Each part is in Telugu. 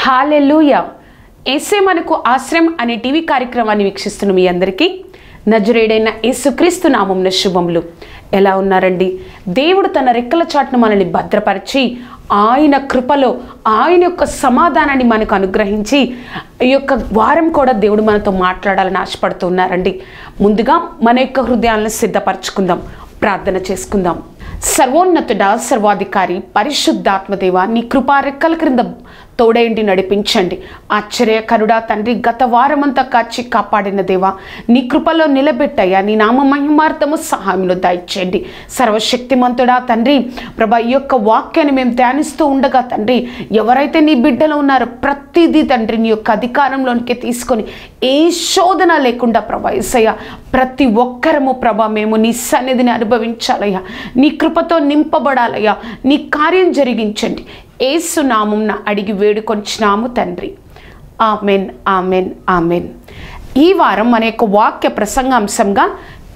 హల్లెలూయా. యేసే మనకు ఆశ్రయం అనే టీవీ కార్యక్రమాన్ని వీక్షిస్తున్న మీ అందరికీ నజరేయుడైన యేసుక్రీస్తు నామమున శుభములు. ఎలా ఉన్నారండి? దేవుడు తన రెక్కల చాటును మనల్ని భద్రపరిచి ఆయన కృపలో ఆయన యొక్క సమాధానాన్ని మనకు అనుగ్రహించి ఈ యొక్క వారం కూడా దేవుడు మనతో మాట్లాడాలని ఆశపడుతున్నారండి. ముందుగా మన యొక్క హృదయాలను సిద్ధపరచుకుందాం, ప్రార్థన చేసుకుందాం. సర్వోన్నతుడా, సర్వాధికారి, పరిశుద్ధాత్మదేవ, నీ కృపా రెక్కల క్రింద తోడేంటి నడిపించండి. ఆశ్చర్యకరుడా తండ్రి, గత వారమంతా కాచి కాపాడిన దేవా, నీ కృపలో నిలబెట్టయ్యా. నీ నామ మహిమార్థము సహాయంలో దయచేయండి. సర్వశక్తిమంతుడా తండ్రి ప్రభా, ఈ యొక్క వాక్యాన్ని మేము ధ్యానిస్తూ ఉండగా తండ్రి, ఎవరైతే నీ బిడ్డలు ఉన్నారో ప్రతిదీ తండ్రి నీ యొక్క అధికారంలోనికి తీసుకొని ఏ శోధన లేకుండా ప్రభా యేసయ్య ప్రతి ఒక్కరము ప్రభా మేము నీ సన్నిధిని అనుభవించాలయ్యా. నీ కృపతో నింపబడాలయ్యా. నీ కార్యం జరిగించండి. యేసు నామమున అడిగి వేడుకొంచున్నాము తండ్రి. Amen, amen, amen. ఈ వారం మన యొక్క వాక్య ప్రసంగాంశంగా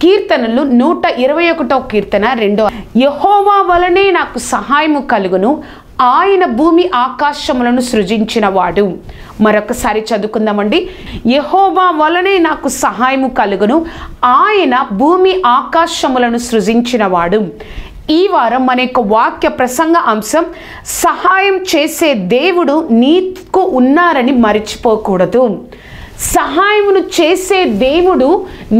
కీర్తనలు 121వ కీర్తన 2. యెహోవా వలనే నాకు సహాయము కలుగును, ఆయన భూమి ఆకాశములను సృజించిన వాడు. మరొకసారి చదువుకుందామండి. యెహోవా వలనే నాకు సహాయము కలుగును, ఆయన భూమి ఆకాశములను సృజించిన వాడు. ఈ వారం మన యొక్క వాక్య ప్రసంగ అంశం, సహాయం చేసే దేవుడు నీకు ఉన్నారని మర్చిపోకూడదు. సహాయమును చేసే దేవుడు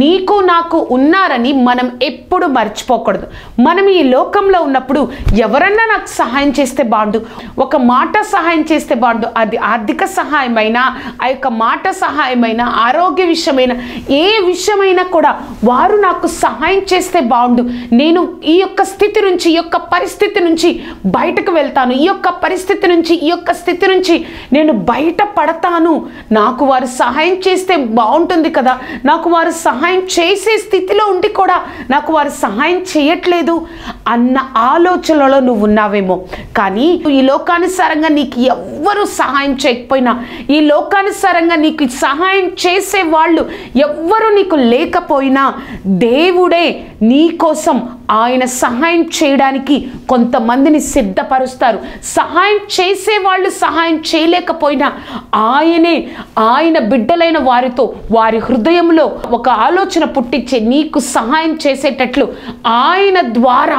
నీకు నాకు ఉన్నారని మనం ఎప్పుడు మర్చిపోకూడదు. మనం ఈ లోకంలో ఉన్నప్పుడు ఎవరన్నా నాకు సహాయం చేస్తే బాగుండు, ఒక మాట సహాయం చేస్తే బాగుండు, అది ఆర్థిక సహాయమైనా, ఆ యొక్క మాట సహాయమైనా, ఆరోగ్య విషయమైనా, ఏ విషయమైనా కూడా వారు నాకు సహాయం చేస్తే బాగుండు, నేను ఈ యొక్క స్థితి నుంచి, ఈ యొక్క పరిస్థితి నుంచి బయటకు వెళ్తాను, ఈ యొక్క పరిస్థితి నుంచి, ఈ యొక్క స్థితి నుంచి నేను బయట పడతాను, నాకు వారు సహాయం చేస్తే బాగుంటుంది కదా, నాకు వారు సహాయం చేసే స్థితిలో ఉండి కూడా నాకు వారు సహాయం చేయట్లేదు అన్న ఆలోచనలో నువ్వు ఉన్నావేమో. కానీ ఈ లోకానుసారంగా నీకు ఎవ్వరు సహాయం చేయకపోయినా, ఈ లోకానుసారంగా నీకు సహాయం చేసే వాళ్ళు ఎవ్వరు నీకు లేకపోయినా, దేవుడే నీ కోసం ఆయన సహాయం చేయడానికి కొంతమందిని సిద్ధపరుస్తారు. సహాయం చేసే వాళ్ళు సహాయం చేయలేకపోయినా ఆయన బిడ్డలైన వారితో వారి హృదయంలో ఒక ఆలోచన పుట్టించి నీకు సహాయం చేసేటట్లు ఆయన ద్వారా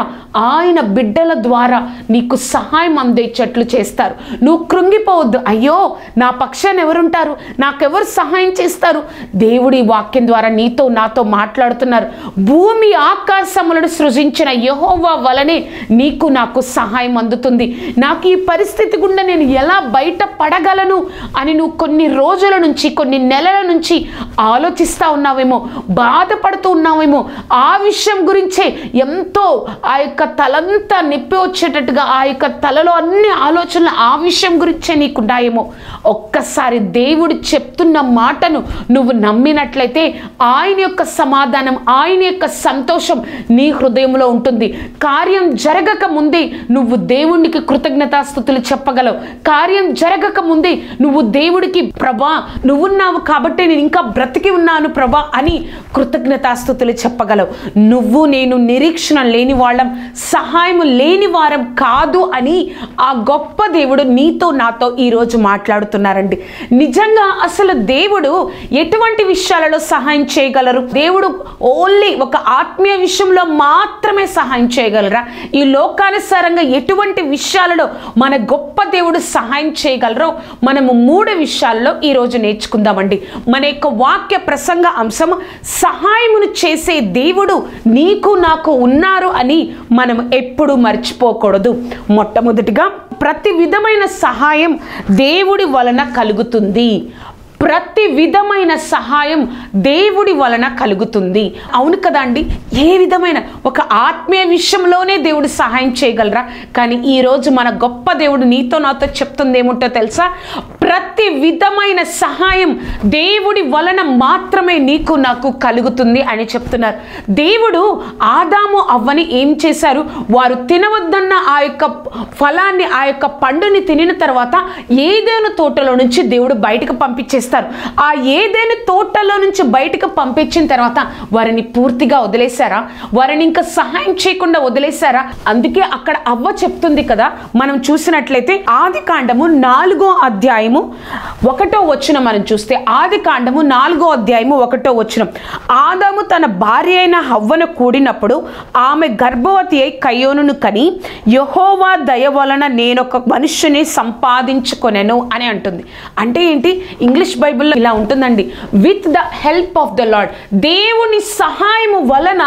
ఆయన బిడ్డల ద్వారా నీకు సహాయం అందేటట్లు చేస్తారు. నువ్వు కృంగిపోవద్దు. అయ్యో నా పక్షాన ఎవరుంటారు, నాకెవరు సహాయం చేస్తారు? దేవుడి వాక్యం ద్వారా నీతో నాతో మాట్లాడుతున్నారు. భూమి ఆకాశములను సృజించిన యెహోవా వలనే నీకు నాకు సహాయం అందుతుంది. నాకు ఈ పరిస్థితి గుండా నేను ఎలా బయట పడగలను అని నువ్వు కొన్ని రోజుల నుంచి, కొన్ని నెలల నుంచి ఆలోచిస్తూ ఉన్నావేమో, బాధపడుతూ ఉన్నావేమో. ఆ విషయం గురించే ఎంతో ఆ యొక్క తలంతా నొప్పి వచ్చేటట్టుగా, ఆ యొక్క తలలో అన్ని ఆలోచనలు ఆ విషయం గురించే నీకున్నాయేమో. ఒక్కసారి దేవుడు చెప్తున్న మాటను నువ్వు నమ్మినట్లయితే ఆయన యొక్క సమాధానం, ఆయన యొక్క సంతోషం నీ హృదయంలో ఉంటుంది. కార్యం జరగక ముందే నువ్వు దేవునికి కృతజ్ఞతాస్తుతులు చెప్పగలవు. కార్యం జరగక ముందే నువ్వు దేవుడికి ప్రభా నువ్వున్నావు కాబట్టి నేను ఇంకా బ్రతికి ఉన్నాను ప్రభా అని కృతజ్ఞతాస్తుతులు చెప్పగలవు. నువ్వు నేను నిరీక్షణ లేని వాళ్ళం, సహాయం లేని వారం కాదు అని ఆ గొప్ప దేవుడు నీతో నాతో ఈరోజు మాట్లాడుతున్నారండి. నిజంగా అసలు దేవుడు ఎటువంటి విషయాలలో సహాయం చేయగలరు? దేవుడు ఓన్లీ ఒక ఆత్మీయ విషయంలో మాత్రమే సహాయం చేయగలరా? ఈ లోకానుసారంగా ఎటువంటి విషయాలలో మన గొప్ప దేవుడు సహాయం చేయగలరో మనము 3 విషయాల్లో ఈరోజు నేర్చుకుందామండి. మన యొక్క వాక్య ప్రసంగ అంశం సహాయమును చేసే దేవుడు నీకు నాకు ఉన్నారు అని మనం ఎప్పుడు మర్చిపోకూడదు. మొట్టమొదటిగా ప్రతి విధమైన సహాయం దేవుడి వలన కలుగుతుంది. ప్రతి విధమైన సహాయం దేవుడి వలన కలుగుతుంది. అవును కదా అండి? ఏ విధమైన ఒక ఆత్మీయ విషయంలోనే దేవుడు సహాయం చేయగలరా? కానీ ఈరోజు మన గొప్ప దేవుడు నీతో నాతో చెప్తుంది ఏముంటో తెలుసా? ప్రతి విధమైన సహాయం దేవుడి వలన మాత్రమే నీకు నాకు కలుగుతుంది అని చెప్తున్నారు. దేవుడు ఆదాము అవ్వని ఏం చేశారు? వారు తినవద్దన్న ఆ యొక్క ఫలాన్ని, ఆ యొక్క పండుని తినిన తర్వాత ఏదేను తోటలో నుంచి దేవుడు బయటకు పంపించేస్తారు. ఆ ఏదైనా తోటలో నుంచి బయటకు పంపించిన తర్వాత వారిని పూర్తిగా వదిలేశారా? వారిని ఇంకా సహాయం చేయకుండా వదిలేశారా? అందుకే అక్కడ అవ్వ చెప్తుంది కదా, మనం చూసినట్లయితే ఆదికాండము 4వ అధ్యాయము 1వ వచనం మనం చూస్తే, ఆదికాండము 4వ అధ్యాయము 1వ వచనం, ఆదాము తన భార్య అయిన హవ్వను కూడినప్పుడు ఆమె గర్భవతి అయి కయ్యోనును కని యెహోవా దయ వలన నేనొక మనుష్యుని సంపాదించుకొనెను అని అంటుంది. అంటే ఏంటి? ఇంగ్లీష్ బైబిల్లో ఇలా ఉంటుందండి, with the help of the lord, దేవుని సహాయము వలన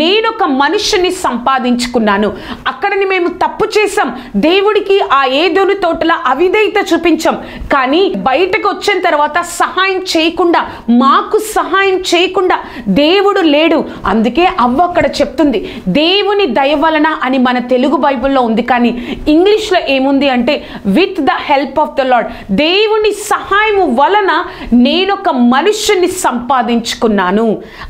నేనొక మనుష్యుని సంపాదించుకున్నాను. అక్కడని మేము తప్పు చేసాం, దేవుడికి ఆ ఏదోని తోటల అవిధేయత చూపించాం. కానీ బయటకు వచ్చిన తర్వాత సహాయం చేయకుండా, మాకు సహాయం చేయకుండా దేవుడు లేడు. అందుకే అవ్వ అక్కడ చెప్తుంది దేవుని దయ వలన అని మన తెలుగు బైబిల్లో ఉంది. కానీ ఇంగ్లీష్లో ఏముంది అంటే with the help of the lord, దేవుని సహాయము వలన నేనొక మనుష్యుని సంపాదించుకున్నాను.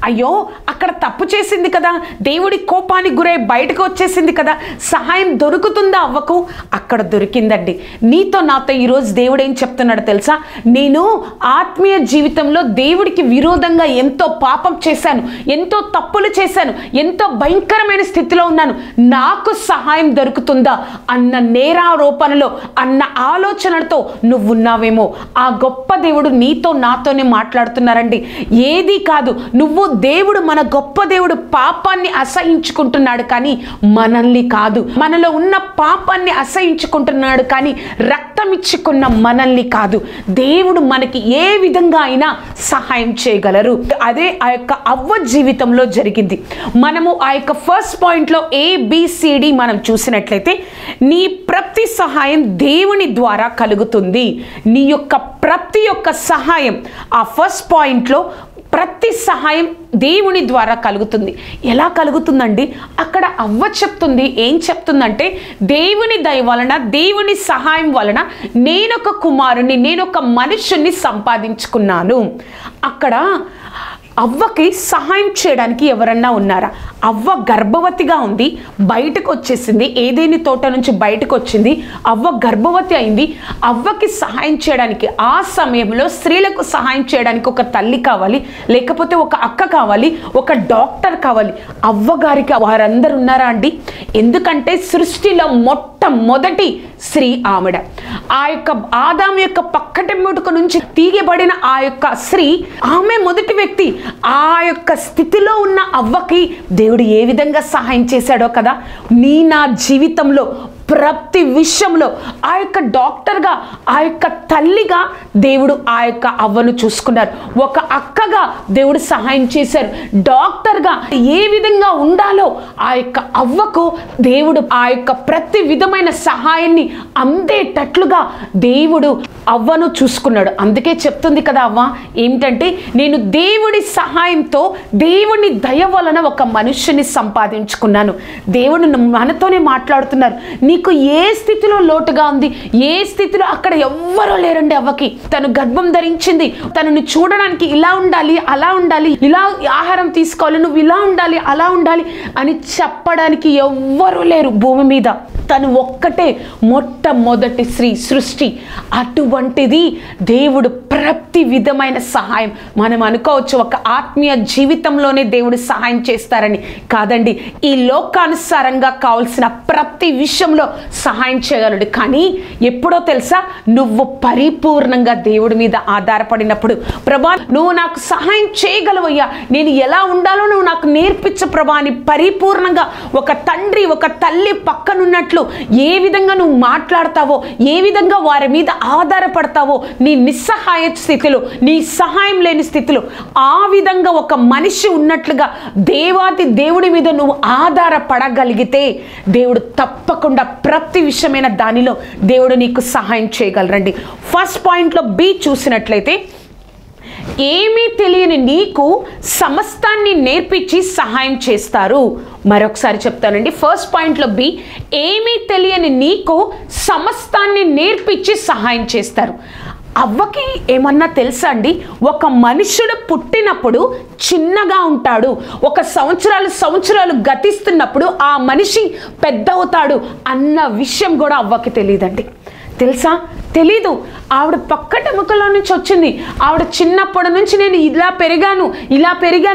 అయ్యో అక్కడ తప్పు చేసింది కదా, దేవుడి కోపానికి గురై బయటకు వచ్చేసింది కదా, సహాయం దొరుకుతుందా అవ్వకు? అక్కడ దొరికిందండి. నీతో నాతో ఈరోజు దేవుడు ఏం చెప్తున్నాడు తెలుసా? నేను ఆత్మీయ జీవితంలో దేవుడికి విరోధంగా ఎంతో పాపం చేశాను, ఎంతో తప్పులు చేశాను, ఎంతో భయంకరమైన స్థితిలో ఉన్నాను, నాకు సహాయం దొరుకుతుందా అన్న నేరారోపణలో, అన్న ఆలోచనలతో నువ్వున్నావేమో. ఆ గొప్ప దేవుడు నీతో నాతోనే మాట్లాడుతున్నారండి. ఏది కాదు, నువ్వు దేవుడు, మన గొప్ప దేవుడు పాపాన్ని అసహించుకుంటున్నాడు కానీ మనల్ని కాదు. మనలో ఉన్న పాపాన్ని అసహించుకుంటున్నాడు కానీ రక్తం ఇచ్చుకున్న మనల్ని కాదు. దేవుడు మనకి ఏ విధంగా అయినా సహాయం చేయగలరు. అదే ఆ యొక్క అవ్వ జీవితంలో జరిగింది. మనము ఆ యొక్క ఫస్ట్ పాయింట్లో ABCD మనం చూసినట్లయితే, నీ ప్రతి సహాయం దేవుని ద్వారా కలుగుతుంది. నీ యొక్క ప్రతి ఒక్క సహాయం, ఆ ఫస్ట్ పాయింట్లో ప్రతి సహాయం దేవుని ద్వారా కలుగుతుంది. ఎలా కలుగుతుందండి? అక్కడ అవ్వ చెప్తుంది, ఏం చెప్తుందంటే దేవుని దయ వలన, దేవుని సహాయం వలన నేనొక కుమారుని, నేనొక మనుషుని సంపాదించుకున్నాను. అక్కడ అవ్వకి సహాయం చేయడానికి ఎవరన్నా ఉన్నారా? అవ్వ గర్భవతిగా ఉంది, బయటకు వచ్చేసింది, ఏదేని తోట నుంచి బయటకు వచ్చింది, అవ్వ గర్భవతి అయింది. అవ్వకి సహాయం చేయడానికి, ఆ సమయంలో స్త్రీలకు సహాయం చేయడానికి ఒక తల్లి కావాలి, లేకపోతే ఒక అక్క కావాలి, ఒక డాక్టర్ కావాలి. అవ్వగారికి వారందరూ ఉన్నారా అండి? ఎందుకంటే సృష్టిలో మొట్టమొదటి స్త్రీ ఆవిడ. ఆ యొక్క ఆదాము యొక్క పక్కటెముక నుంచి తీయబడిన ఆ యొక్క స్త్రీ, ఆమె మొదటి వ్యక్తి. ఆ యొక్క స్థితిలో ఉన్న అవ్వకి దేవుడు ఏ విధంగా సహాయం చేశాడో కదా. నా జీవితంలో ప్రతి విషయంలో ఆ యొక్క డాక్టర్గా, ఆ యొక్క తల్లిగా దేవుడు ఆ యొక్క అవ్వను చూసుకున్నారు. ఒక అక్కగా దేవుడు సహాయం చేశారు. డాక్టర్గా ఏ విధంగా ఉండాలో ఆ యొక్క అవ్వకు దేవుడు ఆ యొక్క ప్రతి విధమైన సహాయాన్ని అందేటట్లుగా దేవుడు అవ్వను చూసుకున్నాడు. అందుకే చెప్తుంది కదా అవ్వ ఏమిటంటే, నేను దేవుడి సహాయంతో, దేవుని దయ వలన ఒక మనుష్యుని సంపాదించుకున్నాను. దేవుడు మనతోనే మాట్లాడుతున్నారు. నీకు ఏ స్థితిలో లోటుగా ఉంది, ఏ స్థితిలో, అక్కడ ఎవ్వరూ లేరండి అవ్వకి. తను గర్భం ధరించింది, తనని చూడడానికి ఇలా ఉండాలి, అలా ఉండాలి, ఇలా ఆహారం తీసుకోవాలి, నువ్వు ఇలా ఉండాలి, అలా ఉండాలి అని చెప్పడానికి ఎవ్వరూ లేరు భూమి మీద. తను ఒక్కటే మొట్టమొదటి స్త్రీ సృష్టి. అటువంటిది దేవుడు ప్రతి విధమైన సహాయం, మనం అనుకోవచ్చు ఒక ఆత్మీయ జీవితంలోనే దేవుడు సహాయం చేస్తారని. కాదండి, ఈ లోకానుసారంగా కావాల్సిన ప్రతి విషయంలో సహాయం చేయగలడు. కానీ ఎప్పుడో తెలుసా, నువ్వు పరిపూర్ణంగా దేవుడి మీద ఆధారపడినప్పుడు, ప్రభా నువ్వు నాకు సహాయం చేయగలవయ్యా, నేను ఎలా ఉండాలో నువ్వు నాకు నేర్పించు ప్రభా అని పరిపూర్ణంగా ఒక తండ్రి, ఒక తల్లి పక్కనున్నట్లు ఏ విధంగా నువ్వు మాట్లాడతావో, ఏ విధంగా వారి మీద ఆధారపడతావో, నీ నిస్సహాయ స్థితిలో, నీ సహాయం లేని స్థితిలో, ఆ విధంగా ఒక మనిషి ఉన్నట్లుగా దేవాది దేవుడి మీద నువ్వు ఆధారపడగలిగితే దేవుడు తప్పకుండా ప్రతి విషయమైన దానిలో దేవుడు నీకు సహాయం చేయగలరండి. ఫస్ట్ పాయింట్లో బి చూసినట్లయితే, ఏమీ తెలియని నీకు సమస్తాన్ని నేర్పించి సహాయం చేస్తారు. మరొకసారి చెప్తానండి. ఫస్ట్ పాయింట్లో బి, ఏమీ తెలియని నీకు సమస్తాన్ని నేర్పించి సహాయం చేస్తారు. అవ్వకి ఏమన్నా తెలుసా అండి? ఒక మనుషుడు పుట్టినప్పుడు చిన్నగా ఉంటాడు, ఒక సంవత్సరాలు గతిస్తున్నప్పుడు ఆ మనిషి పెద్ద అవుతాడు అన్న విషయం కూడా అవ్వకి తెలియదండి. తెలుసా? తెలీదు. ఆవిడ పక్కటెముకలో నుంచి వచ్చింది. ఆవిడ చిన్నప్పటి నుంచి నేను ఇలా పెరిగాను,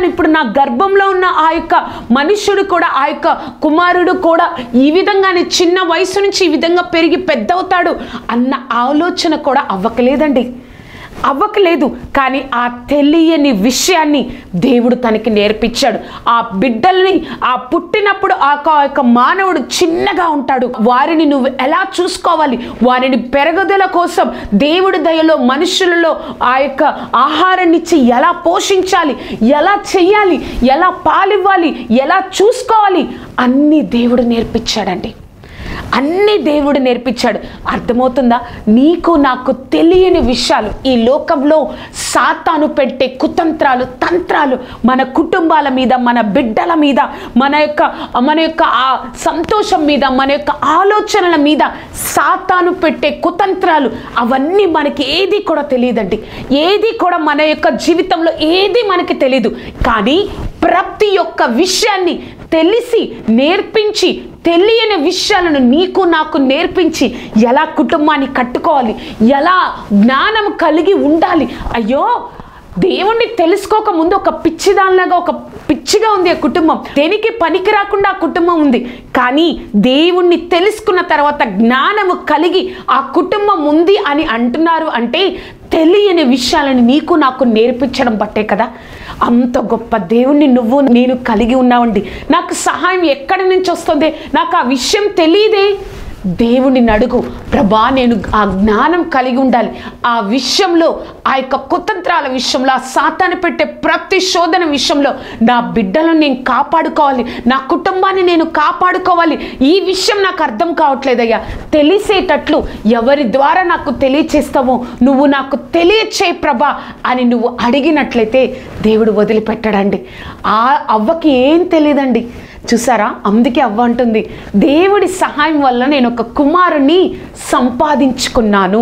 ఇప్పుడు నా గర్భంలో ఉన్న ఆ యొక్క మనుష్యుడు కూడా, ఆ యొక్క కుమారుడు కూడా ఈ విధంగానే చిన్న వయసు నుంచి ఈ విధంగా పెరిగి పెద్ద అవుతాడు అన్న ఆలోచన కూడా అవ్వకలేదండి, అవ్వకలేదు. కానీ ఆ తెలియని విషయాన్ని దేవుడు తనకి నేర్పించాడు. ఆ బిడ్డల్ని, ఆ పుట్టినప్పుడు ఆ యొక్క మానవుడు చిన్నగా ఉంటాడు, వారిని నువ్వు ఎలా చూసుకోవాలి, వారిని పెరుగుదల కోసం దేవుడి దయలో మనుషులలో ఆ యొక్క ఆహారాన్ని ఇచ్చి ఎలా పోషించాలి, ఎలా చెయ్యాలి, ఎలా పాలివ్వాలి, ఎలా చూసుకోవాలి అన్నీ దేవుడు నేర్పించాడండి. అన్నీ దేవుడు నేర్పించాడు. అర్థమవుతుందా? నీకు నాకు తెలియని విషయాలు, ఈ లోకంలో సాతాను పెట్టే కుతంత్రాలు, తంత్రాలు మన కుటుంబాల మీద, మన బిడ్డల మీద, మన యొక్క ఆ సంతోషం మీద, మన యొక్క ఆలోచనల మీద సాతాను పెట్టే కుతంత్రాలు, అవన్నీ మనకి ఏది కూడా తెలియదండి. ఏది కూడా మన యొక్క జీవితంలో ఏది మనకి తెలీదు. కానీ ప్రతి ఒక్క విషయాన్ని తెలిసి నేర్పించి, తెలియని విషయాలను నీకు నాకు నేర్పించి ఎలా కుటుంబాన్ని కట్టుకోవాలి, ఎలా జ్ఞానం కలిగి ఉండాలి. అయ్యో, దేవుణ్ణి తెలుసుకోక ముందు ఒక పిచ్చిదానిలాగా, ఒక పిచ్చిగా ఉంది ఆ కుటుంబం, దేనికి పనికి రాకుండా ఆ కుటుంబం ఉంది. కానీ దేవుణ్ణి తెలుసుకున్న తర్వాత జ్ఞానము కలిగి ఆ కుటుంబం ఉంది అని అంటున్నారు అంటే తెలియని విషయాలను నీకు నాకు నేర్పించడం బట్టే కదా. అంత గొప్ప దేవుణ్ణి నువ్వు నేను కలిగి ఉన్నావండి. నాకు సహాయం ఎక్కడి నుంచి వస్తుంది, నాకు ఆ విషయం తెలియదే. దేవుడిని అడుగు, ప్రభా నేను ఆ జ్ఞానం కలిగి ఉండాలి, ఆ విషయంలో, ఆ యొక్క కుతంత్రాల విషయంలో, ఆ సాతాను పెట్టే ప్రతి శోధన విషయంలో నా బిడ్డలను నేను కాపాడుకోవాలి, నా కుటుంబాన్ని నేను కాపాడుకోవాలి. ఈ విషయం నాకు అర్థం కావట్లేదయ్యా, తెలిసేటట్లు ఎవరి ద్వారా నాకు తెలియచేస్తావో నువ్వు నాకు తెలియచేయి ప్రభా అని నువ్వు అడిగినట్లయితే దేవుడు వదిలిపెట్టడండి. ఆ అవ్వకి ఏం తెలియదండి. చూసారా? అందుకే అవ్వ అంటుంది, దేవుడి సహాయం వల్ల నేను ఒక కుమారుని సంపాదించుకున్నాను.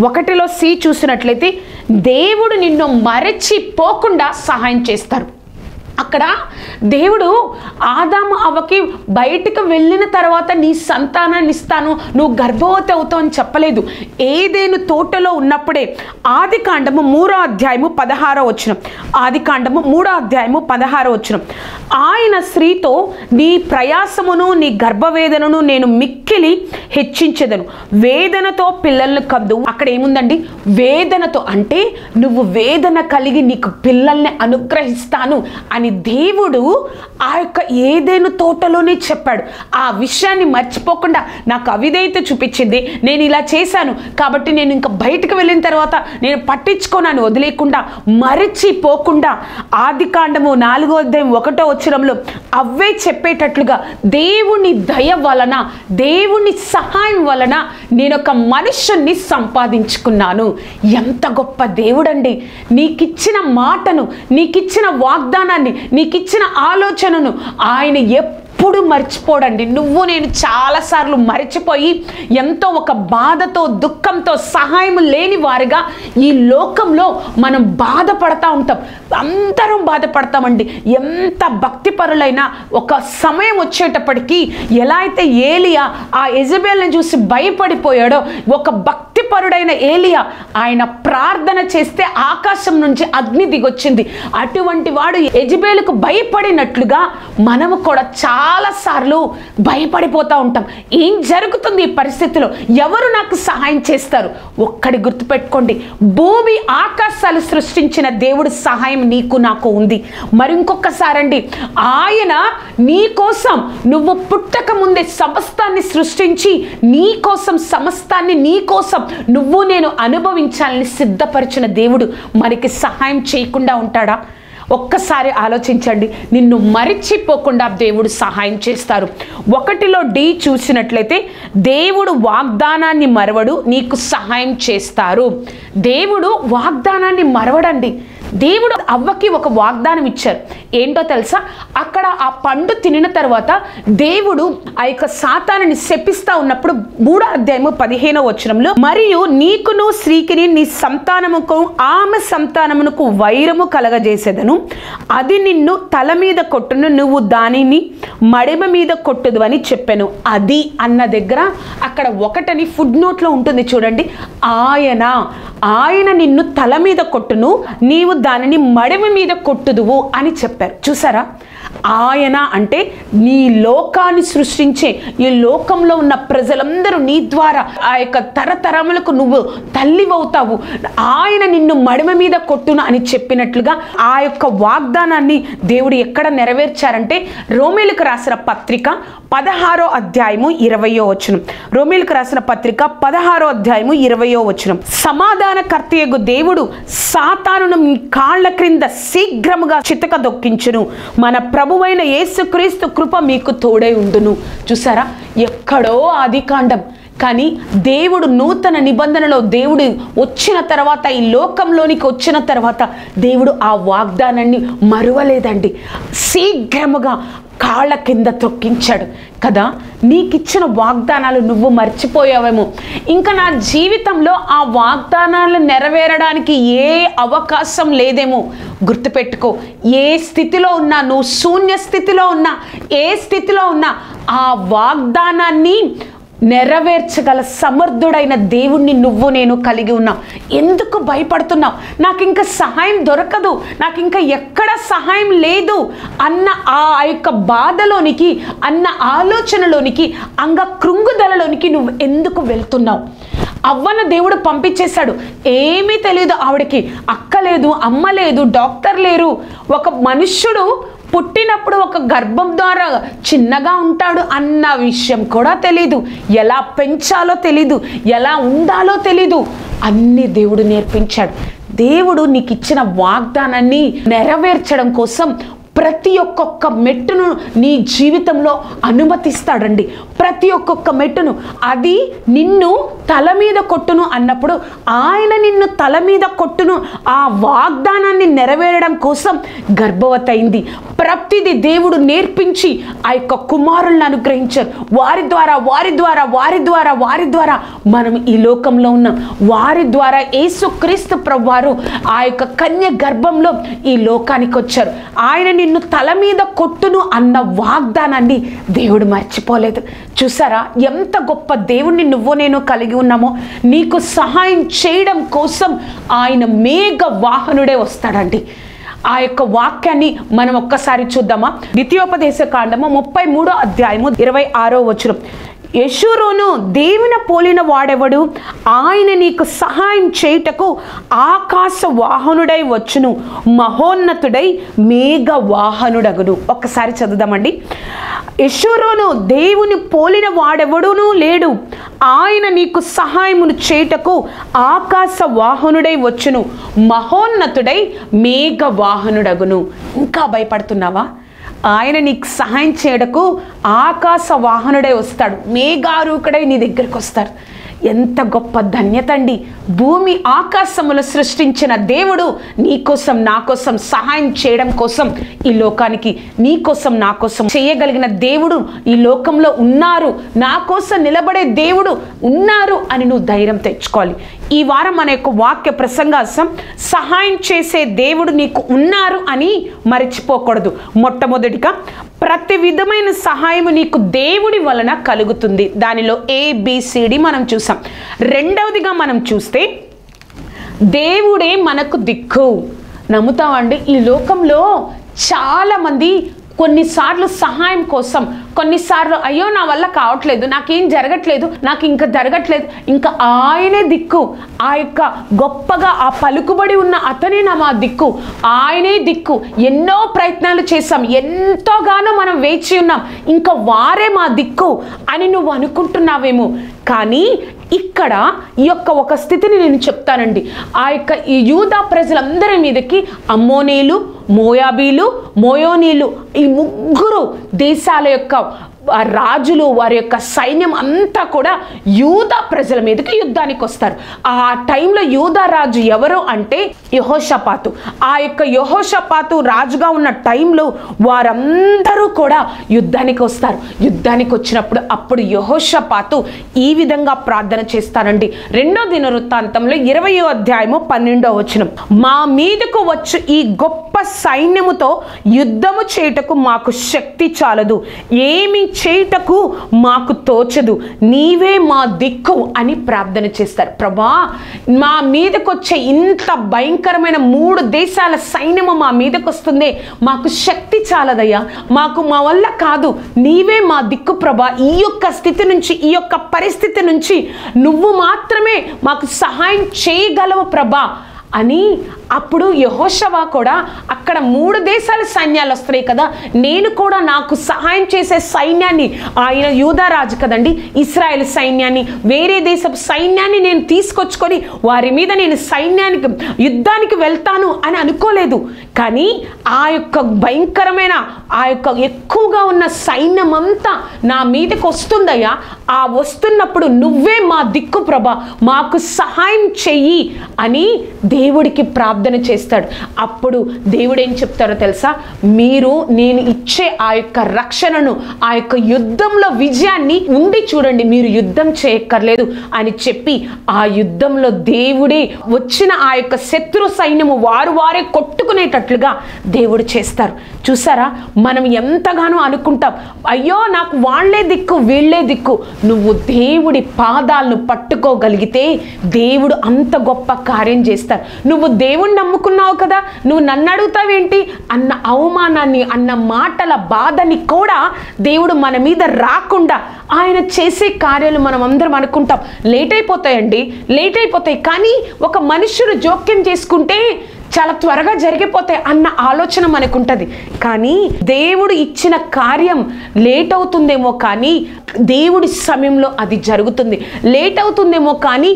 1లో సి చూసినట్లయితే, దేవుడు నిన్ను మరచిపోకుండా సహాయం చేస్తారు. అక్కడ దేవుడు ఆదాము అవ్వకి బయటికి వెళ్ళిన తర్వాత నీ సంతానాన్ని ఇస్తాను, నువ్వు గర్భవతి అవుతావు అని చెప్పలేదు. ఏదేను తోటలో ఉన్నప్పుడే ఆదికాండము 3వ అధ్యాయము 16వ వచనం, ఆదికాండము 3వ అధ్యాయము 16వ వచనం, ఆయన స్త్రీతో నీ ప్రయాసమును నీ గర్భవేదనను నేను మిక్కిలి హెచ్చించెదను, వేదనతో పిల్లల్ని కందు. అక్కడ ఏముందండి? వేదనతో, అంటే నువ్వు వేదన కలిగి నీకు పిల్లల్ని అనుగ్రహిస్తాను అని దేవుడు ఆ యొక్క ఏదేను తోటలోనే చెప్పాడు. ఆ విషయాన్ని మర్చిపోకుండా నాకు అవిధేయత చూపించింది, నేను ఇలా చేశాను కాబట్టి నేను ఇంకా బయటకు వెళ్ళిన తర్వాత నేను పట్టించుకోనని వదిలేకుండా, మరిచిపోకుండా ఆదికాండము 4వ అధ్యాయం 1వ వచనంలో అవే చెప్పేటట్లుగా దేవుని దయ వలన, దేవుని సహాయం వలన నేను ఒక మనుష్యుణ్ణి సంపాదించుకున్నాను. ఎంత గొప్ప దేవుడండి! నీకిచ్చిన మాటను, నీకిచ్చిన వాగ్దానాన్ని, నీకిచ్చిన ఆలోచనను ఆయన ఎప్పుడు మర్చిపోడండి. నువ్వు నేను చాలాసార్లు మర్చిపోయి ఎంతో ఒక బాధతో, దుఃఖంతో, సహాయం లేని వారిగా ఈ లోకంలో మనం బాధపడతా ఉంటాం. అందరం బాధపడతామండి. ఎంత భక్తిపరులైనా ఒక సమయం వచ్చేటప్పటికీ, ఎలా అయితే ఏలియా ఆ యెజబెల్ని చూసి భయపడిపోయాడో, ఒక భక్తిపరుడైన ఏలియా ఆయన ప్రార్థన చేస్తే ఆకాశం నుంచి అగ్ని దిగొచ్చింది. అటువంటి వాడు యెజబెలుకు భయపడినట్లుగా మనము కూడా చాలాసార్లు భయపడిపోతూ ఉంటాం. ఏం జరుగుతుంది ఈ పరిస్థితిలో? ఎవరు నాకు సహాయం చేస్తారు? ఒక్కడి గుర్తుపెట్టుకోండి, భూమి ఆకాశాలు సృష్టించిన దేవుడు సహాయం నీకు నాకు ఉంది. మరి ఇంకొకసారండి, ఆయన నీ కోసం, నువ్వు పుట్టక ముందే సమస్తాన్ని సృష్టించి నీ కోసం, సమస్తాన్ని నీ కోసం నువ్వు నేను అనుభవించాలని సిద్ధపరిచిన దేవుడు మనకి సహాయం చేయకుండా ఉంటాడా? ఒక్కసారి ఆలోచించండి. నిన్ను మరిచిపోకుండా దేవుడు సహాయం చేస్తారు. 1లో D చూసినట్లయితే, దేవుడు వాగ్దానాన్ని మరవడు, నీకు సహాయం చేస్తారు. దేవుడు వాగ్దానాన్ని మరవడండి. దేవుడు అవ్వకి ఒక వాగ్దానం ఇచ్చారు. ఏంటో తెలుసా? అక్కడ ఆ పండు తినిన తర్వాత దేవుడు ఆ యొక్క సాతానుని శపిస్తా ఉన్నప్పుడు 3వ అధ్యాయము 15వ వచనంలో, మరియు నీకును స్త్రీకిని నీ సంతానముకు ఆమె సంతానమునకు వైరము కలగజేసేదను, అది నిన్ను తల మీద కొట్టును, నువ్వు దానిని మడిమ మీద కొట్టుదు అని చెప్పాను. అది అన్న దగ్గర అక్కడ 1 ఫుడ్ నోట్లో ఉంటుంది చూడండి. ఆయన నిన్ను తల మీద కొట్టును, నీవు దానిని మడిమ మీద కొట్టుదువు అని చెప్పారు. చూసారా? ఆయన అంటే నీ లోకాన్ని సృష్టించే, ఈ లోకంలో ఉన్న ప్రజలందరూ నీ ద్వారా ఆ యొక్క తరతరములకు నువ్వు తల్లివవుతావు, ఆయన నిన్ను మడిమ మీద కొట్టును అని చెప్పినట్లుగా ఆ యొక్క వాగ్దానాన్ని దేవుడు ఎక్కడ నెరవేర్చారంటే, రోమీయులకు రాసిన పత్రిక 16వ అధ్యాయము 20వ వచనం. రోమీయులకు రాసిన పత్రిక 16వ అధ్యాయము 20వ వచనం. సమాధానకర్తయగు దేవుడు సాతానును మీ కాళ్ళ క్రింద శీఘ్రముగా చితక దొక్కించును, మన ప్రభువైన యేసుక్రీస్తు కృప మీకు తోడై ఉండును. చూసారా? ఎక్కడో ఆదికాండం, కానీ దేవుడు నూతన నిబంధనలో దేవుడు వచ్చిన తర్వాత, ఈ లోకంలోనికి వచ్చిన తర్వాత దేవుడు ఆ వాగ్దానాన్ని మరువలేదండి. శీఘ్రముగా కాళ్ళ కింద తొక్కించాడు కదా. నీకిచ్చిన వాగ్దానాలు నువ్వు మర్చిపోయావేమో. ఇంకా నా జీవితంలో ఆ వాగ్దానాలు నెరవేరడానికి ఏ అవకాశం లేదేమో. గుర్తుపెట్టుకో, ఏ స్థితిలో ఉన్నా, నువ్వు శూన్య స్థితిలో ఉన్నా, ఏ స్థితిలో ఉన్నా, ఆ వాగ్దానాన్ని నెరవేర్చగల సమర్థుడైన దేవుణ్ణి నువ్వు నేను కలిగి ఉన్నావు. ఎందుకు భయపడుతున్నావు? నాకు ఇంకా సహాయం దొరకదు, నాకు ఇంకా ఎక్కడ సహాయం లేదు అన్న ఆ యొక్క బాధలోనికి, అన్న ఆలోచనలోనికి, కృంగుదలలోనికి నువ్వు ఎందుకు వెళ్తున్నావు? అవ్వన దేవుడు పంపించేశాడు. ఏమీ తెలియదు ఆవిడకి. అక్క లేదు, అమ్మ లేదు, డాక్టర్ లేరు. ఒక మనుష్యుడు పుట్టినప్పుడు ఒక గర్భం ద్వారా చిన్నగా ఉంటాడు అన్న విషయం కూడా తెలీదు. ఎలా పెంచాలో తెలీదు, ఎలా ఉండాలో తెలీదు. అన్నీ దేవుడు నేర్పించాడు. దేవుడు నీకు ఇచ్చిన వాగ్దానాన్ని నెరవేర్చడం కోసం ప్రతి ఒక్కొక్క మెట్టును నీ జీవితంలో అనుమతిస్తాడండి. ప్రతి ఒక్కొక్క మెట్టును. అది నిన్ను తల మీద కొట్టును అన్నప్పుడు ఆయన నిన్ను తల మీద కొట్టును ఆ వాగ్దానాన్ని నెరవేరడం కోసం గర్భవతి అయింది. ప్రతిది దేవుడు నేర్పించి ఆ యొక్క కుమారులను అనుగ్రహించారు. వారి ద్వారా మనం ఈ లోకంలో ఉన్నాం. వారి ద్వారా యేసుక్రీస్తు ప్రభువారు ఆ యొక్క కన్య గర్భంలో ఈ లోకానికి వచ్చారు. ఆయన నిన్ను తల మీద కొట్టును అన్న వాగ్దానాన్ని దేవుడు మర్చిపోలేదు. చూసారా ఎంత గొప్ప దేవుణ్ణి నువ్వు నేను కలిగి ఉన్నామో. నీకు సహాయం చేయడం కోసం ఆయన మేఘ వాహనుడే వస్తాడండి. ఆ యొక్క వాక్యాన్ని మనం ఒక్కసారి చూద్దామా? ద్వితీయోపదేశ కాండము 33వ అధ్యాయము 26వ వచనం. యెషూరును దేవుని పోలిన వాడెవడు, ఆయన నీకు సహాయం చేయుటకు ఆకాశ వాహనుడై వచ్చును, మహోన్నతుడై మేఘ వాహనుడగును. ఒక్కసారి చదువుదామండి. యెషూరును దేవుని పోలిన వాడెవడునూ లేడు, ఆయన నీకు సహాయమును చేయుటకు ఆకాశ వాహనుడై వచ్చును, మహోన్నతుడై మేఘ వాహనుడగును. ఇంకా భయపడుతున్నావా? ఆయన నీకు సహాయం చేయడకు ఆకాశ వాహనుడై వస్తాడు, మేఘారూకుడై నీ దగ్గరికి వస్తాడు. ఎంత గొప్ప ధన్యత అండి. భూమి ఆకాశములు సృష్టించిన దేవుడు నీకోసం నా కోసం సహాయం చేయడం కోసం ఈ లోకానికి, నీకోసం నా కోసం చేయగలిగిన దేవుడు ఈ లోకంలో ఉన్నారు, నా కోసం నిలబడే దేవుడు ఉన్నారు అని నువ్వు ధైర్యం తెచ్చుకోవాలి. ఈ వారం మన యొక్క వాక్య ప్రసంగాసం సహాయం చేసే దేవుడు నీకు ఉన్నారు అని మర్చిపోకూడదు. మొట్టమొదటిగా ప్రతి విధమైన సహాయము నీకు దేవుడి వలన కలుగుతుంది. దానిలో ABCD మనం చూసాం. రెండవదిగా మనం చూస్తే దేవుడే మనకు దిక్కు. నమ్ముతామండి? ఈ లోకంలో చాలామంది కొన్నిసార్లు సహాయం కోసం, కొన్నిసార్లు అయ్యో నా వల్ల కావట్లేదు, నాకేం జరగట్లేదు, నాకు ఇంకా జరగట్లేదు, ఇంకా ఆయనే దిక్కు, ఆ యొక్క గొప్పగా ఆ పలుకుబడి ఉన్న అతనే మా దిక్కు, ఆయనే దిక్కు, ఎన్నో ప్రయత్నాలు చేశాం, ఎంతోగానో మనం వేచి ఉన్నాం, ఇంకా వారే మా దిక్కు అని నువ్వు అనుకుంటున్నావేమో. కానీ ఇక్కడ ఈ యొక్క ఒక స్థితిని నేను చెప్తానండి. ఆ యొక్క ఈ యూదా ప్రజలందరి మీదకి అమ్మోనీలు, మోయాబీలు, మోయోనీలు, ఈ ముగ్గురు దేశాల యొక్క రాజులు, వారి యొక్క సైన్యం అంతా కూడా యూదా ప్రజల మీదకి యుద్ధానికి వస్తారు. ఆ టైంలో యూదా రాజు ఎవరు అంటే యెహోషాపాతు. ఆ యొక్క యెహోషాపాతు రాజుగా ఉన్న టైంలో వారందరూ కూడా యుద్ధానికి వస్తారు. యుద్ధానికి వచ్చినప్పుడు అప్పుడు యెహోషాపాతు ఈ విధంగా ప్రార్థన చేస్తారండి. 2వ దినవృత్తాంతంలో 20వ అధ్యాయము 12వ వచనం. మా మీదకు వచ్చు ఈ గొప్ప సైన్యముతో యుద్ధము చేయుటకు మాకు శక్తి చాలదు, ఏమి చేయుటకు మాకు తోచదు, నీవే మా దిక్కు అని ప్రార్థన చేస్తారు. ప్రభా, మా మీదకు వచ్చే ఇంత భయంకరమైన 3 దేశాల సైన్యము మా మీదకు వస్తుంది, మాకు శక్తి చాలదయ్యా, మా వల్ల కాదు, నీవే మా దిక్కు ప్రభా. ఈ యొక్క స్థితి నుంచి, ఈ యొక్క పరిస్థితి నుంచి నువ్వు మాత్రమే మాకు సహాయం చేయగలవు ప్రభా అని. అప్పుడు యెహోషువ కూడా అక్కడ 3 దేశాల సైన్యాలు వస్తున్నాయి కదా, నేను కూడా నాకు సహాయం చేసే సైన్యాన్ని, ఆయన యూదా రాజు కదండి, ఇశ్రాయేల్ సైన్యాన్ని, వేరే దేశపు సైన్యాన్ని నేను తీసుకొచ్చుకొని వారి మీద నేను సైన్యానికి యుద్ధానికి వెళ్తాను అని అనుకోలేదు. కానీ ఆ యొక్క భయంకరమైన, ఆ యొక్క ఎక్కువగా ఉన్న సైన్యం అంతా నా మీదకి వస్తుందయ్యా, ఆ వస్తున్నప్పుడు నువ్వే మా దిక్కు ప్రభా, మాకు సహాయం చెయ్యి అని దేవుడికి ప్రార్థన చేస్తాడు. అప్పుడు దేవుడు ఏం చెప్తారో తెలుసా? మీరు నేను ఇచ్చే ఆ యొక్క రక్షణను, ఆ యొక్క యుద్ధంలో విజయాన్ని ఉండి చూడండి, మీరు యుద్ధం చేయక్కర్లేదు అని చెప్పి ఆ యుద్ధంలో దేవుడే వచ్చిన ఆ యొక్క శత్రు సైన్యము వారే కొట్టుకునేటట్లుగా దేవుడు చేస్తారు. చూసారా, మనం ఎంతగానో అనుకుంటాం, అయ్యో నాకు వాళ్ళే దిక్కు, వీళ్ళే దిక్కు. నువ్వు దేవుడి పాదాలను పట్టుకోగలిగితే దేవుడు అంత గొప్ప కార్యం చేస్తారు. నువ్వు దేవుడిని నమ్ముకున్నావు కదా, నువ్వు నన్ను అడుగుతావేంటి అన్న అవమానాన్ని, అన్న మాటల బాధని కూడా దేవుడు మన మీద రాకుండా ఆయన చేసే కార్యాలు మనం అందరం అనుకుంటాం లేట్ అయిపోతాయండి, లేట్ అయిపోతాయి. కానీ ఒక మనుష్యుడు జోక్యం చేసుకుంటే చాలా త్వరగా జరిగిపోతాయి అన్న ఆలోచన మనకుంటుంది. కానీ దేవుడు ఇచ్చిన కార్యం లేట్ అవుతుందేమో, కానీ దేవుడి సమయంలో అది జరుగుతుంది. లేట్ అవుతుందేమో కానీ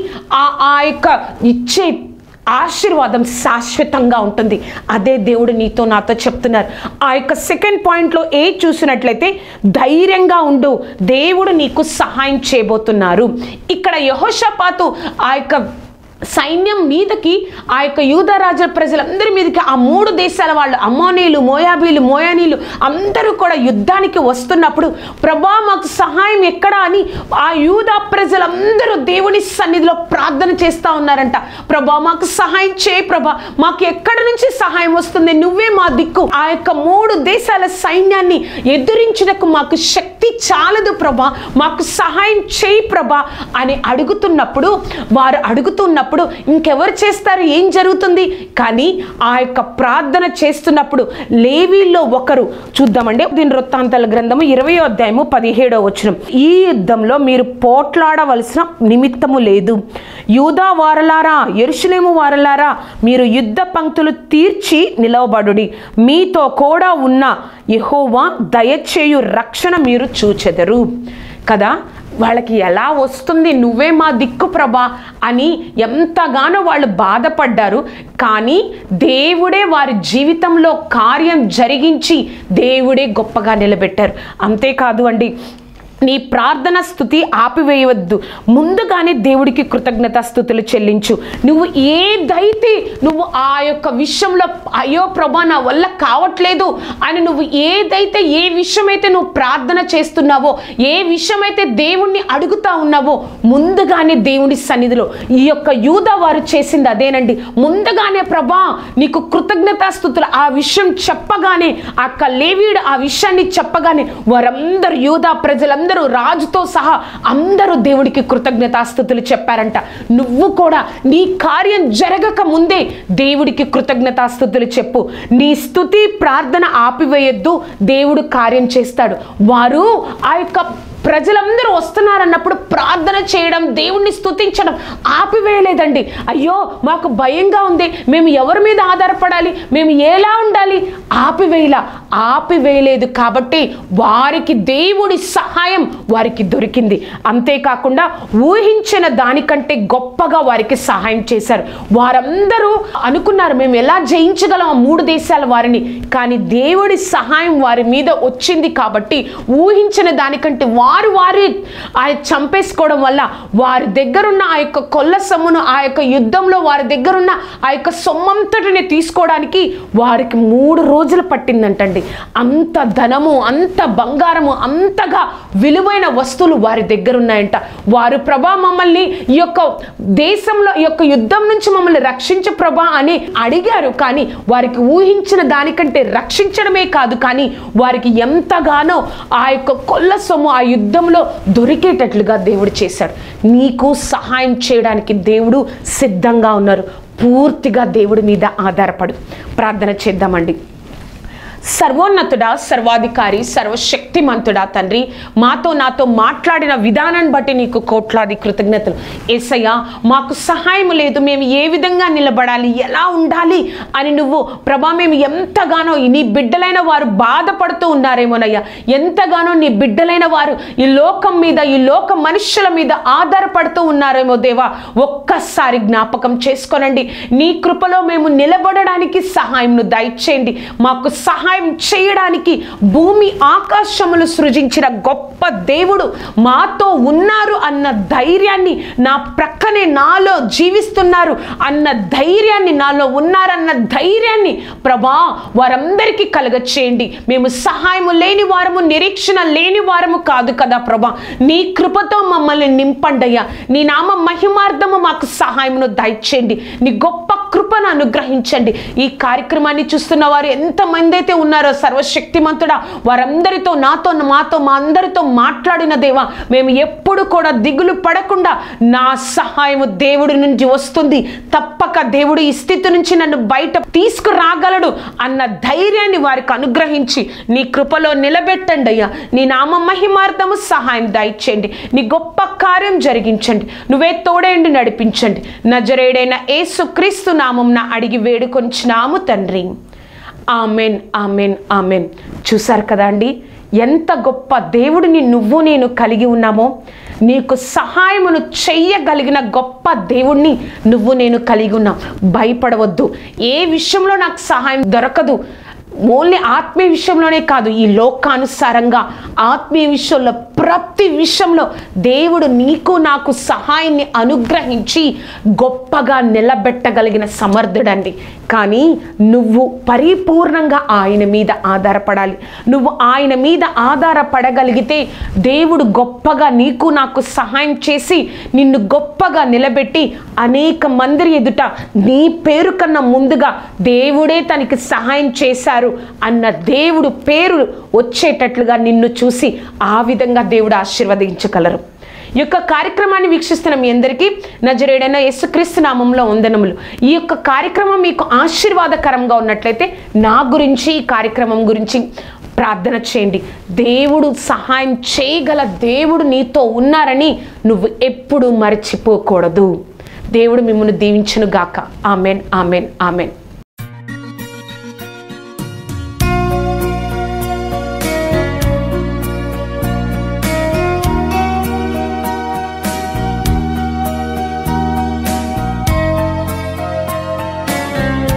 ఆ యొక్క ఇచ్చే ఆశీర్వాదం శాశ్వతంగా ఉంటుంది. అదే దేవుడు నీతో నాతో చెప్తున్నారు. ఆ యొక్క సెకండ్ పాయింట్లో చూసినట్లయితే ధైర్యంగా ఉండు, దేవుడు నీకు సహాయం చేయబోతున్నారు. ఇక్కడ యెహోషాపాతు ఆ యొక్క సైన్యం మీదకి ఆ యొక్క యూదా రాజుల ప్రజలందరి మీదకి ఆ 3 దేశాల వాళ్ళు అమ్మోనీలు, మోయాబీలు, మోయానీలు అందరూ కూడా యుద్ధానికి వస్తున్నప్పుడు ప్రభా మాకు సహాయం ఎక్కడ అని ఆ యూదా ప్రజలందరూ దేవుని సన్నిధిలో ప్రార్థన చేస్తూ ఉన్నారంట. ప్రభా మాకు సహాయం చేయి ప్రభా, మాకు ఎక్కడి నుంచి సహాయం వస్తుంది, నువ్వే మా దిక్కు. ఆ యొక్క 3 దేశాల సైన్యాన్ని ఎదిరించుటకు మాకు శక్తి చాలదు ప్రభా, మాకు సహాయం చేయి ప్రభా అని వారు అడుగుతున్నప్పుడు ఇంకెవరు చేస్తారు, ఏం జరుగుతుంది? కానీ ఆ యొక్క ప్రార్థన చేస్తున్నప్పుడు లేవీల్లో ఒకరు, చూద్దామండి దినవృత్తాంతాల గ్రంథము 20వ అధ్యాయము 17వ వచనం. ఈ యుద్ధంలో మీరు పోట్లాడవలసిన నిమిత్తము లేదు. యూదా వారలారా, యెరూషలేము వారలారా, మీరు యుద్ధ పంక్తులు తీర్చి నిలవబడుడి. మీతో కూడా ఉన్న యెహోవా దయచేయు రక్షణ మీరు చూచెదరు. కదా, వాళ్ళకి ఎలా వస్తుంది, నువ్వే మా దిక్కు ప్రభా అని ఎంతగానో వాళ్ళు బాధపడ్డారు. కానీ దేవుడే వారి జీవితంలో కార్యం జరిగించి దేవుడే గొప్పగా నిలబెట్టారు. అంతేకాదు అండి, నీ ప్రార్థన స్తుతి ఆపివేయవద్దు, ముందుగానే దేవుడికి కృతజ్ఞతాస్తుతులు చెల్లించు. నువ్వు ఏదైతే నువ్వు ఆ యొక్క విషయంలో అయ్యో ప్రభా నా వల్ల కావట్లేదు అని నువ్వు ఏదైతే ఏ విషయమైతే నువ్వు ప్రార్థన చేస్తున్నావో, ఏ విషయమైతే దేవుణ్ణి అడుగుతా ఉన్నావో ముందుగానే దేవుని సన్నిధిలో ఈ యొక్క యూదా వారు చేసింది అదేనండి. ముందుగానే ప్రభా నీకు కృతజ్ఞతాస్తుతులు ఆ విషయం చెప్పగానే, ఆ లేవీయుడు ఆ విషయాన్ని చెప్పగానే వారందరూ యూదా ప్రజలందరూ రాజుతో సహా అందరూ దేవుడికి కృతజ్ఞతాస్తుతులు చెప్పారంట. నువ్వు కూడా నీ కార్యం జరగక ముందే దేవుడికి కృతజ్ఞతాస్తుతులు చెప్పు. నీ స్తుతి ప్రార్థన ఆపివేయొద్దు, దేవుడు కార్యం చేస్తాడు. వారు ఆ యొక్క ప్రజలందరూ వస్తున్నారన్నప్పుడు ప్రార్థన చేయడం, దేవుణ్ణి స్తుతించడం ఆపివేయలేదండి. అయ్యో మాకు భయంగా ఉంది, మేము ఎవరి మీద ఆధారపడాలి, మేము ఎలా ఉండాలి, ఆపివేయలేదు. కాబట్టి వారికి దేవుడి సహాయం వారికి దొరికింది. అంతేకాకుండా ఊహించిన దానికంటే గొప్పగా వారికి సహాయం చేశారు. వారందరూ అనుకున్నారు మేము ఎలా జయించగలం ఆ 3 దేశాల వారిని, కానీ దేవుడి సహాయం వారి మీద వచ్చింది. కాబట్టి ఊహించిన దానికంటే వారి చంపేసుకోవడం వల్ల వారి దగ్గరున్న ఆ యొక్క కొల్ల సొమ్మును, ఆ యొక్క యుద్ధంలో వారి దగ్గరున్న ఆ యొక్క సొమ్మంతటిని తీసుకోవడానికి వారికి 3 రోజులు పట్టిందంటండి. అంత ధనము, అంత బంగారము, అంతగా విలువైన వస్తువులు వారి దగ్గర ఉన్నాయంట. వారు ప్రభా మమ్మల్ని ఈ యొక్క దేశంలో ఈ యొక్క యుద్ధం నుంచి మమ్మల్ని రక్షించు ప్రభా అని అడిగారు. కానీ వారికి ఊహించిన దానికంటే రక్షించడమే కాదు, కానీ వారికి ఎంతగానో ఆ యొక్క కొల్ల సొమ్ము ఆ యుద్ధంలో దొరికేటట్లుగా దేవుడు చేశాడు. నీకు సహాయం చేయడానికి దేవుడు సిద్ధంగా ఉన్నారు. పూర్తిగా దేవుడి మీద ఆధారపడు. ప్రార్థన చేద్దామండి. సర్వోన్నతుడా, సర్వాధికారి, సర్వశక్తిమంతుడా తండ్రి, నాతో మాట్లాడిన విధానాన్ని బట్టి నీకు కోట్లాది కృతజ్ఞతలు. యేసయ్యా మాకు సహాయం లేదు, మేము ఏ విధంగా నిలబడాలి, ఎలా ఉండాలి అని నువ్వు ప్రభా మేము ఎంతగానో నీ బిడ్డలైన వారు బాధపడుతూ ఉన్నారేమోనయ్యా. ఎంతగానో నీ బిడ్డలైన వారు ఈ లోకం మీద, ఈ లోక మనుష్యుల మీద ఆధారపడుతూ ఉన్నారేమో దేవా. ఒక్కసారి జ్ఞాపకం చేసుకోనండి. నీ కృపలో మేము నిలబడడానికి సహాయంను దయచేయండి. మాకు సహాయం చేయడానికి భూమి ఆకాశములు సృజించిన గొప్ప దేవుడు మాతో ఉన్నారు అన్న ధైర్యాన్ని, నా ప్రక్కనే నాలో జీవిస్తున్నారు అన్న ధైర్యాన్ని, నాలో ఉన్నారన్న ధైర్యాన్ని ప్రభా వారందరికీ కలగచేయండి. మేము సహాయము లేని వారము, నిరీక్షణ లేని వారము కాదు కదా ప్రభా. నీ కృపతో మమ్మల్ని నింపండయ్యా. నీ నామ మహిమార్థము మాకు సహాయమును దయచేయండి. నీ గొప్ప కృపను అనుగ్రహించండి. ఈ కార్యక్రమాన్ని చూస్తున్న వారు ఎంతమంది అయితే ఉన్నారో సర్వశక్తిమంతుడా, వారందరితో, మాతో మా అందరితో మాట్లాడిన దేవా, మేము ఎప్పుడు కూడా దిగులు పడకుండా నా సహాయము దేవుడి నుంచి వస్తుంది, తప్పక దేవుడు ఈ స్థితి నుంచి నన్ను బయట తీసుకురాగలడు అన్న ధైర్యాన్ని వారికి అనుగ్రహించి నీ కృపలో నిలబెట్టండి అయ్యా. నీ నామ మహిమార్థము సహాయం దయచేయండి. నీ గొప్ప కార్యం జరిగించండి. నువ్వే తోడేండి నడిపించండి. నజరేయుడైన యేసుక్రీస్తు నామమున అడిగి వేడుకొంచున్నాము తండ్రి. Amen, amen, amen. చూసారు కదా అండి, ఎంత గొప్ప దేవుడిని నువ్వు నేను కలిగి ఉన్నామో. నీకు సహాయమును చెయ్యగలిగిన గొప్ప దేవుణ్ణి నువ్వు నేను కలిగి ఉన్నాం. భయపడవద్దు. ఏ విషయంలో నాకు సహాయం దొరకదు, ఓన్లీ ఆత్మీయ విషయంలోనే కాదు, ఈ లోకానుసారంగా ఆత్మీయ విషయంలో ప్రతి విషయంలో దేవుడు నీకు నాకు సహాయాన్ని అనుగ్రహించి గొప్పగా నిలబెట్టగలిగిన సమర్థుడండి. కానీ నువ్వు పరిపూర్ణంగా ఆయన మీద ఆధారపడాలి. నువ్వు ఆయన మీద ఆధారపడగలిగితే దేవుడు గొప్పగా నీకు నాకు సహాయం చేసి నిన్ను గొప్పగా నిలబెట్టి అనేక మంది ఎదుట నీ పేరు కన్నా ముందుగా దేవుడే తనకి సహాయం చేశారు అన్న దేవుడు పేరు వచ్చేటట్లుగా నిన్ను చూసి ఆ విధంగా దేవుడు ఆశీర్వదించగలరు. ఈ యొక్క కార్యక్రమాన్ని వీక్షిస్తున్న మీ అందరికీ నజరేయుడైన యేసుక్రీస్తు నామములో వందనములు. ఈ యొక్క కార్యక్రమం మీకు ఆశీర్వాదకరంగా ఉన్నట్లయితే నా గురించి, ఈ కార్యక్రమం గురించి ప్రార్థన చేయండి. దేవుడు సహాయం చేయగల దేవుడు నీతో ఉన్నారని నువ్వు ఎప్పుడూ మర్చిపోకూడదు. దేవుడు మిమ్మల్ని దీవించును గాక. Amen, amen, amen.